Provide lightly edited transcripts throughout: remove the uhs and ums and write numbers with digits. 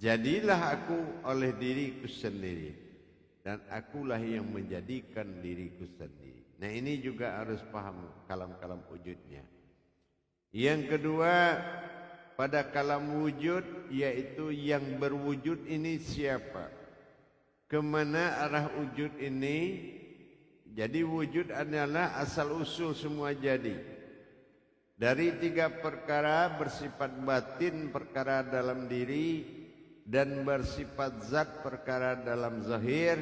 Jadilah aku oleh diriku sendiri, dan akulah yang menjadikan diriku sendiri. Nah, ini juga harus paham kalam-kalam wujudnya. Yang kedua, pada kalam wujud, yaitu yang berwujud ini siapa? Kemana arah wujud ini? Jadi wujud adalah asal usul semua jadi. Dari tiga perkara, bersifat batin perkara dalam diri, dan bersifat zat perkara dalam zahir,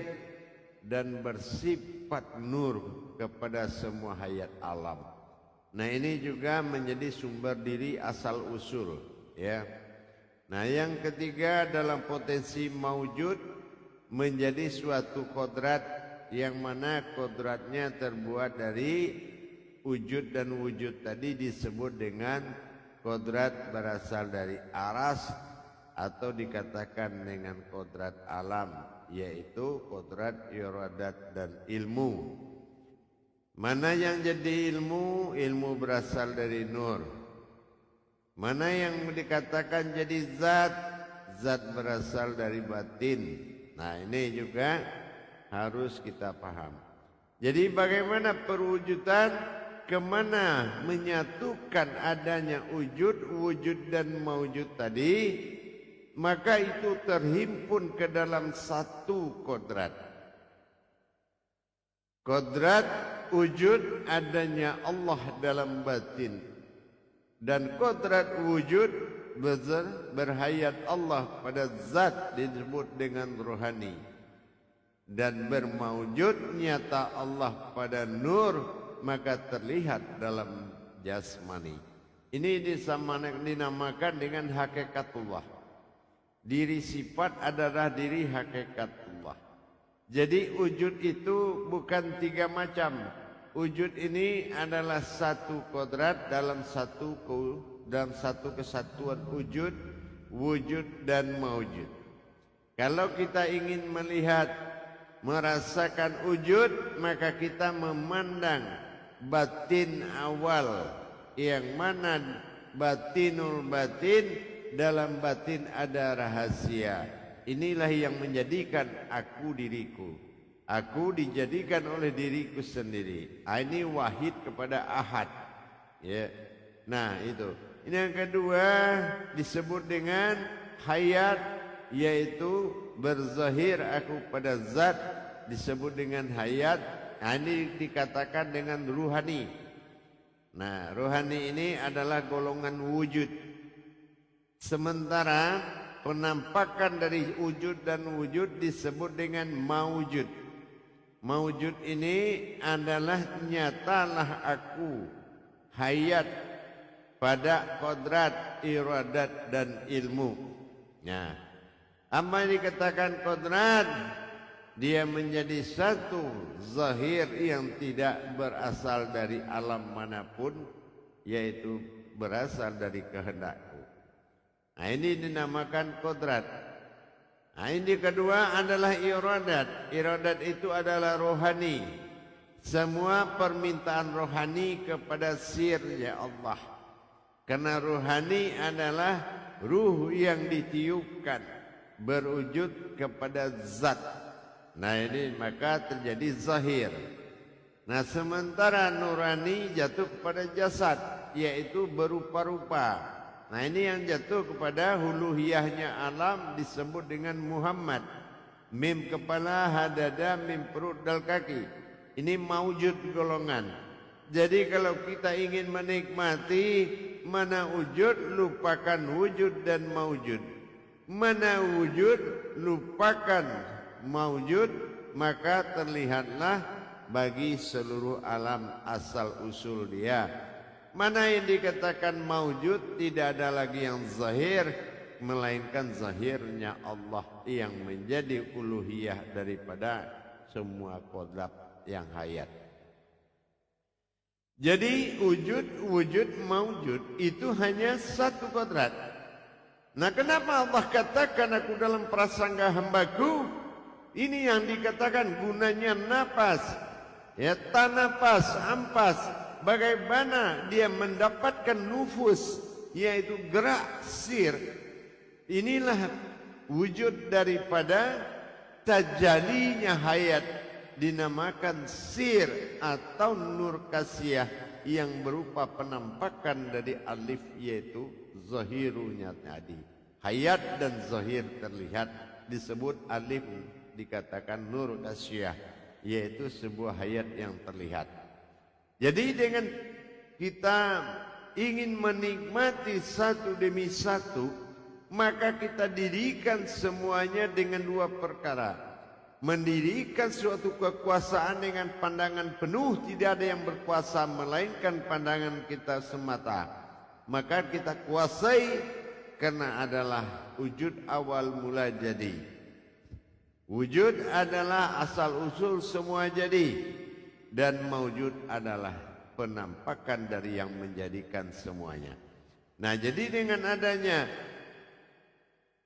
dan bersifat nur kepada semua hayat alam. Nah, ini juga menjadi sumber diri asal usul, ya. Nah, yang ketiga dalam potensi maujud menjadi suatu kodrat yang mana kodratnya terbuat dari wujud, dan wujud tadi disebut dengan kodrat berasal dari aras, atau dikatakan dengan kodrat alam, yaitu kodrat iradat dan ilmu. Mana yang jadi ilmu? Ilmu berasal dari nur. Mana yang dikatakan jadi zat? Zat berasal dari batin. Nah, ini juga harus kita paham. Jadi bagaimana perwujudan? Kemana menyatukan adanya wujud, wujud dan maujud tadi? Maka itu terhimpun ke dalam satu kodrat. Kodrat wujud adanya Allah dalam batin, dan kodrat wujud berhayat Allah pada zat disebut dengan rohani, dan bermaujud nyata Allah pada nur, maka terlihat dalam jasmani. Ini dinamakan dengan hakikatullah. Diri sifat adalah diri hakikatullah. Jadi wujud itu bukan tiga macam. Wujud ini adalah satu kodrat dalam satu kesatuan wujud, wujud dan maujud. Kalau kita ingin melihat, merasakan wujud, maka kita memandang batin awal, yang mana batinul batin. Dalam batin ada rahasia. Inilah yang menjadikan aku diriku. Aku dijadikan oleh diriku sendiri. Ini wahid kepada ahad, ya. Nah, itu. Ini yang kedua disebut dengan hayat, yaitu berzahir aku pada zat, disebut dengan hayat. Ini dikatakan dengan ruhani. Nah, ruhani ini adalah golongan wujud. Sementara penampakan dari wujud dan wujud disebut dengan maujud. Maujud ini adalah nyatalah aku, hayat pada kodrat, iradat dan ilmu. Nah, apa yang dikatakan kodrat? Dia menjadi satu zahir yang tidak berasal dari alam manapun, yaitu berasal dari kehendakku. Nah, ini dinamakan kodrat. Nah, ini kedua adalah iradat. Iradat itu adalah rohani. Semua permintaan rohani kepada sir ya Allah. Karena rohani adalah ruh yang ditiupkan, berwujud kepada zat. Nah, ini maka terjadi zahir. Nah, sementara nurani jatuh kepada jasad, yaitu berupa-rupa. Nah, ini yang jatuh kepada huluhiyahnya alam disebut dengan Muhammad. Mim kepala, hadada, mim perut, dal kaki. Ini maujud golongan. Jadi kalau kita ingin menikmati mana wujud, lupakan wujud dan maujud. Mana wujud, lupakan maujud, maka terlihatlah bagi seluruh alam asal usul dia. Mana yang dikatakan maujud, tidak ada lagi yang zahir, melainkan zahirnya Allah yang menjadi uluhiyah daripada semua kodrat yang hayat. Jadi wujud maujud itu hanya satu kodrat. Nah, kenapa Allah katakan aku dalam prasangka hambaku? Ini yang dikatakan gunanya napas, ya, tanapas, ampas. Bagaimana dia mendapatkan nufus, yaitu gerak sir. Inilah wujud daripada tajalinya hayat, dinamakan sir atau nur kasiyah yang berupa penampakan dari alif, yaitu zahirunya tadi. Hayat dan zahir terlihat, disebut alif, dikatakan nur kasiyah, yaitu sebuah hayat yang terlihat. Jadi dengan kita ingin menikmati satu demi satu, maka kita dirikan semuanya dengan dua perkara. Mendirikan suatu kekuasaan dengan pandangan penuh, tidak ada yang berkuasa melainkan pandangan kita semata. Maka kita kuasai karena adalah wujud awal mula jadi. Wujud adalah asal usul semua jadi, dan maujud adalah penampakan dari yang menjadikan semuanya. Nah, jadi dengan adanya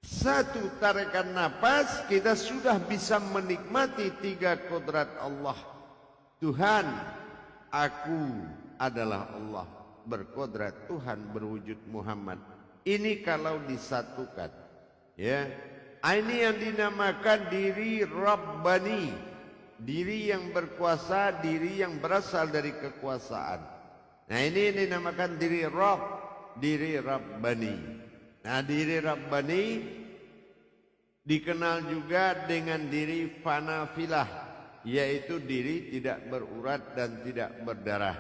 satu tarikan nafas, kita sudah bisa menikmati tiga kodrat Allah. Tuhan, aku adalah Allah, berkodrat Tuhan berwujud Muhammad. Ini kalau disatukan, ya. Ini yang dinamakan diri Rabbani, diri yang berkuasa, diri yang berasal dari kekuasaan. Nah, ini dinamakan diri Rabb, diri Rabbani. Nah, diri Rabbani dikenal juga dengan diri fanafilah, yaitu diri tidak berurat dan tidak berdarah.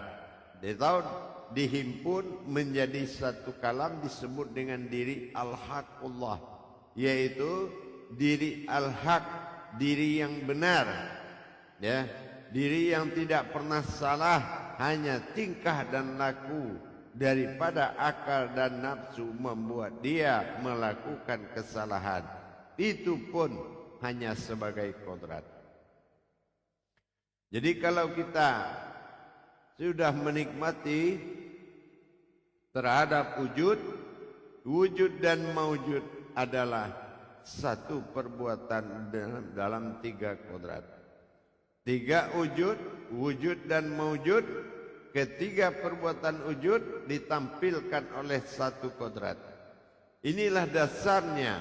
Dihimpun menjadi satu kalam disebut dengan diri al-haqullah, yaitu diri al-haq, diri yang benar, ya, diri yang tidak pernah salah, hanya tingkah dan laku daripada akal dan nafsu membuat dia melakukan kesalahan. Itu pun hanya sebagai kodrat. Jadi kalau kita sudah menikmati terhadap wujud, wujud dan maujud adalah satu perbuatan dalam tiga kodrat. Tiga wujud, wujud dan maujud, ketiga perbuatan wujud ditampilkan oleh satu kodrat. Inilah dasarnya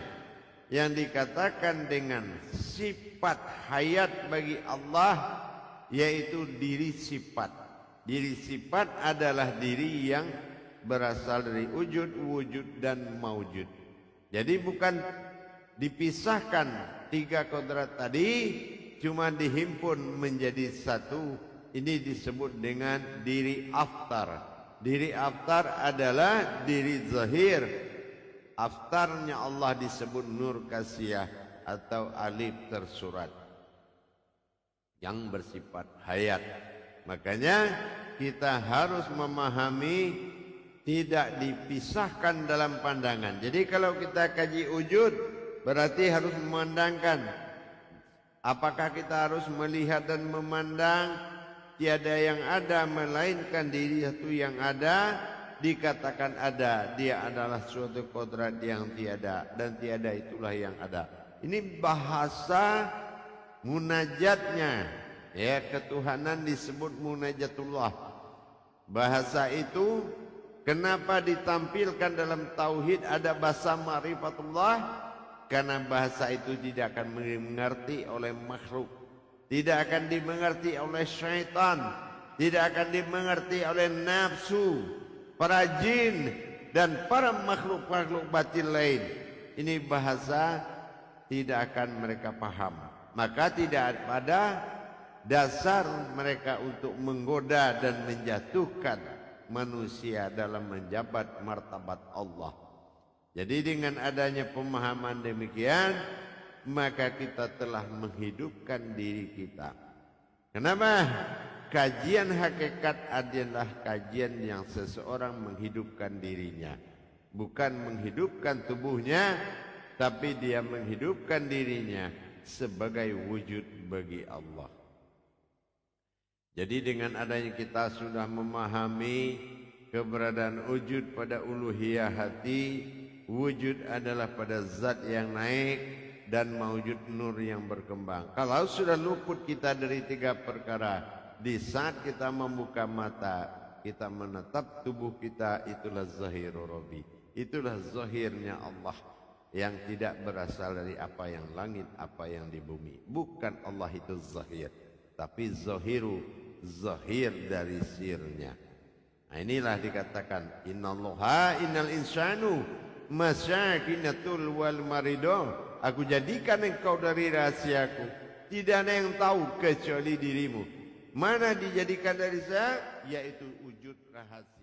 yang dikatakan dengan sifat hayat bagi Allah, yaitu diri sifat. Diri sifat adalah diri yang berasal dari wujud, wujud dan maujud. Jadi bukan dipisahkan tiga kodrat tadi, cuma dihimpun menjadi satu. Ini disebut dengan diri aftar. Diri aftar adalah diri zahir. Aftarnya Allah disebut nur kasiyah atau alif tersurat yang bersifat hayat. Makanya kita harus memahami tidak dipisahkan dalam pandangan. Jadi kalau kita kaji wujud, berarti harus memandangkan. Apakah kita harus melihat dan memandang tiada yang ada melainkan diri satu yang ada, dikatakan ada, dia adalah suatu kodrat yang tiada, dan tiada itulah yang ada. Ini bahasa munajatnya, ya, ketuhanan disebut munajatullah. Bahasa itu kenapa ditampilkan dalam tauhid ada bahasa ma'rifatullah? Karena bahasa itu tidak akan dimengerti oleh makhluk, tidak akan dimengerti oleh syaitan, tidak akan dimengerti oleh nafsu, para jin dan para makhluk-makhluk batin lain. Ini bahasa tidak akan mereka paham. Maka tidak pada dasar mereka untuk menggoda dan menjatuhkan manusia dalam menjabat martabat Allah. Jadi dengan adanya pemahaman demikian, maka kita telah menghidupkan diri kita. Kenapa? Kajian hakikat adalah kajian yang seseorang menghidupkan dirinya, bukan menghidupkan tubuhnya, tapi dia menghidupkan dirinya sebagai wujud bagi Allah. Jadi dengan adanya kita sudah memahami keberadaan wujud pada uluhiyah hati, wujud adalah pada zat yang naik, dan maujud nur yang berkembang. Kalau sudah luput kita dari tiga perkara, di saat kita membuka mata, kita menatap tubuh kita, itulah zahirul Rabbi, itulah zahirnya Allah. yang tidak berasal dari apa yang langit, apa yang di bumi. Bukan Allah itu zahir, tapi zahir dari sirnya. Nah, inilah dikatakan innallaha innal insanu masyakinatul wal marido. Aku jadikan engkau dari rahasiaku, tidak ada yang tahu kecuali dirimu. Mana dijadikan dari saya? Yaitu wujud rahasia.